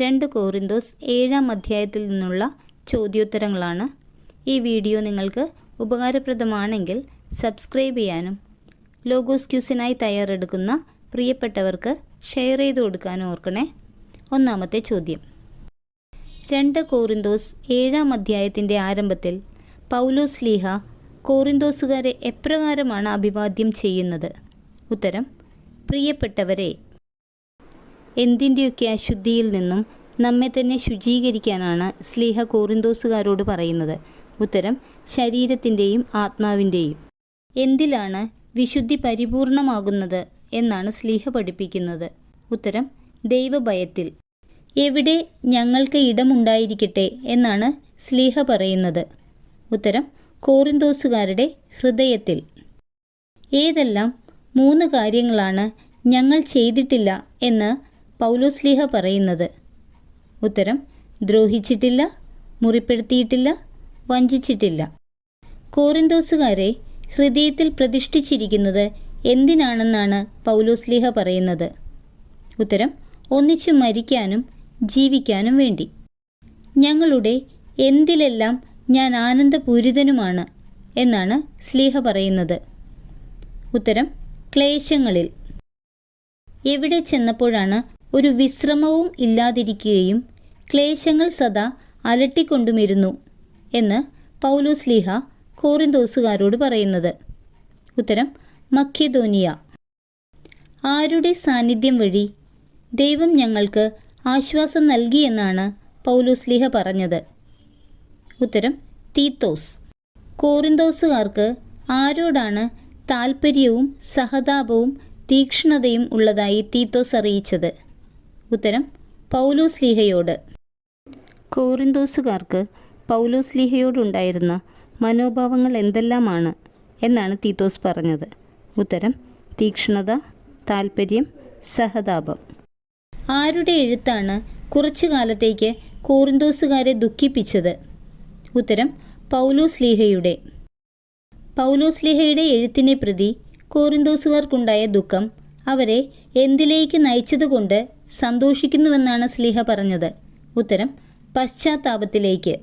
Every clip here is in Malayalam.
2 കോറിന്തോസ് 7-ാം അധ്യായത്തിൽ നിന്നുള്ള ചോദ്യോത്തരങ്ങളാണ്. ഈ വീഡിയോ നിങ്ങൾക്ക് ഉപകാരപ്രദമാണെങ്കിൽ സബ്സ്ക്രൈബ് ചെയ്യാനും ലോഗോസ് ക്യൂസിനായി തയ്യാറെടുക്കുന്ന പ്രിയപ്പെട്ടവർക്ക് ഷെയർ ചെയ്ത് കൊടുക്കാനും ഓർക്കണേ. ഒന്നാമത്തെ ചോദ്യം, 2 കോറിന്തോസ് 7-ാം അധ്യായത്തിൻ്റെ ആരംഭത്തിൽ പൗലോസ് ശ്ലീഹ കോറിന്തോസുകാരെ എപ്രകാരമാണ് അഭിവാദ്യം ചെയ്യുന്നത്? ഉത്തരം, പ്രിയപ്പെട്ടവരെ. എന്തിൻ്റെയൊക്കെ അശുദ്ധിയിൽ നിന്നും നമ്മെ തന്നെ ശുചീകരിക്കാനാണ് ശ്ലീഹ കോറിന്തോസുകാരോട് പറയുന്നത്? ഉത്തരം, ശരീരത്തിൻ്റെയും ആത്മാവിൻ്റെയും. എന്തിലാണ് വിശുദ്ധി പരിപൂർണമാകുന്നത് എന്നാണ് ശ്ലീഹ പഠിപ്പിക്കുന്നത്? ഉത്തരം, ദൈവഭയത്തിൽ. എവിടെ ഞങ്ങൾക്ക് ഇടമുണ്ടായിരിക്കട്ടെ എന്നാണ് ശ്ലീഹ പറയുന്നത്? ഉത്തരം, കോറിന്തോസുകാരുടെ ഹൃദയത്തിൽ. ഏതെല്ലാം 3 കാര്യങ്ങളാണ് ഞങ്ങൾ ചെയ്തിട്ടില്ല എന്ന് പൗലോസ് ശ്ലീഹ പറയുന്നത്? ഉത്തരം, ദ്രോഹിച്ചിട്ടില്ല, മുറിപ്പെടുത്തിയിട്ടില്ല, വഞ്ചിച്ചിട്ടില്ല. കോറിന്തോസുകാരെ ഹൃദയത്തിൽ പ്രതിഷ്ഠിച്ചിരിക്കുന്നത് എന്തിനാണെന്നാണ് പൗലോസ് ശ്ലീഹ പറയുന്നത്? ഉത്തരം, ഒന്നിച്ചു മരിക്കാനും ജീവിക്കാനും വേണ്ടി. ഞങ്ങളുടെ എന്തിലെല്ലാം ഞാൻ ആനന്ദപൂരിതനുമാണ് എന്നാണ് ശ്ലീഹ പറയുന്നത്? ഉത്തരം, ക്ലേശങ്ങളിൽ. എവിടെ ചെന്നപ്പോഴാണ് ഒരു വിശ്രമവും ഇല്ലാതിരിക്കുകയും ക്ലേശങ്ങൾ സദാ അലട്ടിക്കൊണ്ടുമിരുന്നു എന്ന് പൗലോസ് ശ്ലീഹ കോറിന്തോസുകാരോട് പറയുന്നത്? ഉത്തരം, മക്കെദോനിയ. ആരുടെ സാന്നിധ്യം വഴി ദൈവം ഞങ്ങൾക്ക് ആശ്വാസം നൽകിയെന്നാണ് പൗലോസ് ശ്ലീഹ പറഞ്ഞത്? ഉത്തരം, തീത്തോസ്. കോറിന്തോസുകാർക്ക് ആരോടാണ് താൽപ്പര്യവും സഹതാപവും തീക്ഷ്ണതയും ഉള്ളതായി തീത്തോസ് അറിയിച്ചത്? ഉത്തരം, പൗലോസ് ശ്ലീഹയോട്. കോറിന്തോസുകാർക്ക് പൗലോസ് ശ്ലീഹയോടുണ്ടായിരുന്ന മനോഭാവങ്ങൾ എന്തെല്ലാമാണ് എന്നാണ് തീത്തോസ് പറഞ്ഞത്? ഉത്തരം, തീക്ഷ്ണത, താൽപ്പര്യം, സഹതാപം. ആരുടെ എഴുത്താണ് കുറച്ചു കാലത്തേക്ക് കോറിന്തോസുകാരെ ദുഃഖിപ്പിച്ചത്? ഉത്തരം, പൗലോസ് ശ്ലീഹയുടെ. പൗലോസ് ശ്ലീഹയുടെ എഴുത്തിനെ പ്രതി കോറിന്തോസുകാർക്കുണ്ടായ ദുഃഖം അവരെ എന്തിലേക്ക് നയിച്ചതുകൊണ്ട് സന്തോഷിക്കുന്നുവെന്നാണ് ശ്ലീഹ പറഞ്ഞത്? ഉത്തരം, പശ്ചാത്താപത്തിലേക്ക്.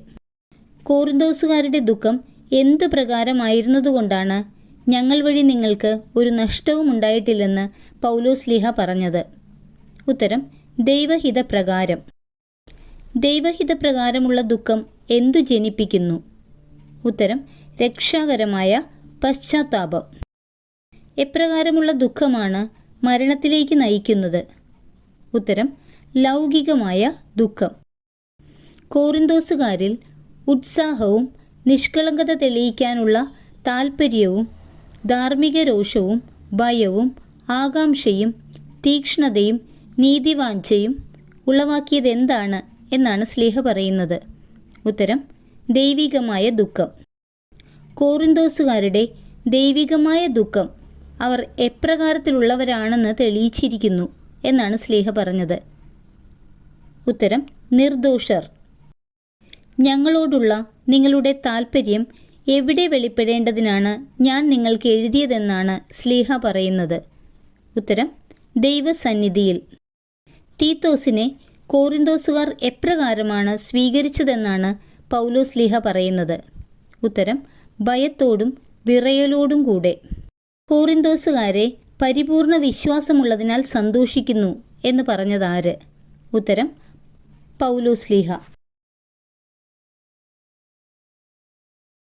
കോറിന്തോസുകാരുടെ ദുഃഖം എന്തു പ്രകാരമായിരുന്നതുകൊണ്ടാണ് ഞങ്ങൾ വഴി നിങ്ങൾക്ക് ഒരു നഷ്ടവും ഉണ്ടായിട്ടില്ലെന്ന് പൗലോസ് ശ്ലീഹ പറഞ്ഞത്? ഉത്തരം, ദൈവഹിതപ്രകാരം. ദൈവഹിതപ്രകാരമുള്ള ദുഃഖം എന്തു ജനിപ്പിക്കുന്നു? ഉത്തരം, രക്ഷാകരമായ പശ്ചാത്താപം. എപ്രകാരമുള്ള ദുഃഖമാണ് മരണത്തിലേക്ക് നയിക്കുന്നത്? ഉത്തരം, ലൗകികമായ ദുഃഖം. കോറിന്തോസുകാരിൽ ഉത്സാഹവും നിഷ്കളങ്കത തെളിയിക്കാനുള്ള താൽപ്പര്യവും ധാർമ്മിക രോഷവും ഭയവും ആകാംക്ഷയും തീക്ഷ്ണതയും നീതിവാഞ്ചയും ഉളവാക്കിയത് എന്താണ് എന്നാണ് ശ്ലീഹ പറയുന്നത്? ഉത്തരം, ദൈവികമായ ദുഃഖം. കോറിന്തോസുകാരുടെ ദൈവികമായ ദുഃഖം അവർ എപ്രകാരത്തിലുള്ളവരാണെന്ന് തെളിയിച്ചിരിക്കുന്നു എന്നാണ് ശ്ലീഹ പറഞ്ഞത്? ഉത്തരം, നിർദോഷർ. ഞങ്ങളോടുള്ള നിങ്ങളുടെ താൽപ്പര്യം എവിടെ വെളിപ്പെടേണ്ടതിനാണ് ഞാൻ നിങ്ങൾക്ക് എഴുതിയതെന്നാണ് ശ്ലീഹ പറയുന്നത്? ഉത്തരം, ദൈവസന്നിധിയിൽ. തീത്തോസിനെ കോറിന്തോസുകാർ എപ്രകാരമാണ് സ്വീകരിച്ചതെന്നാണ് പൗലോസ് ശ്ലീഹ പറയുന്നത്? ഉത്തരം, ഭയത്തോടും വിറയലോടും കൂടെ. കോറിന്തോസുകാരെ പരിപൂർണ വിശ്വാസമുള്ളതിനാൽ സന്തോഷിക്കുന്നു എന്ന് പറഞ്ഞതാര്? ഉത്തരം, പൗലോസ് ശ്ലീഹ.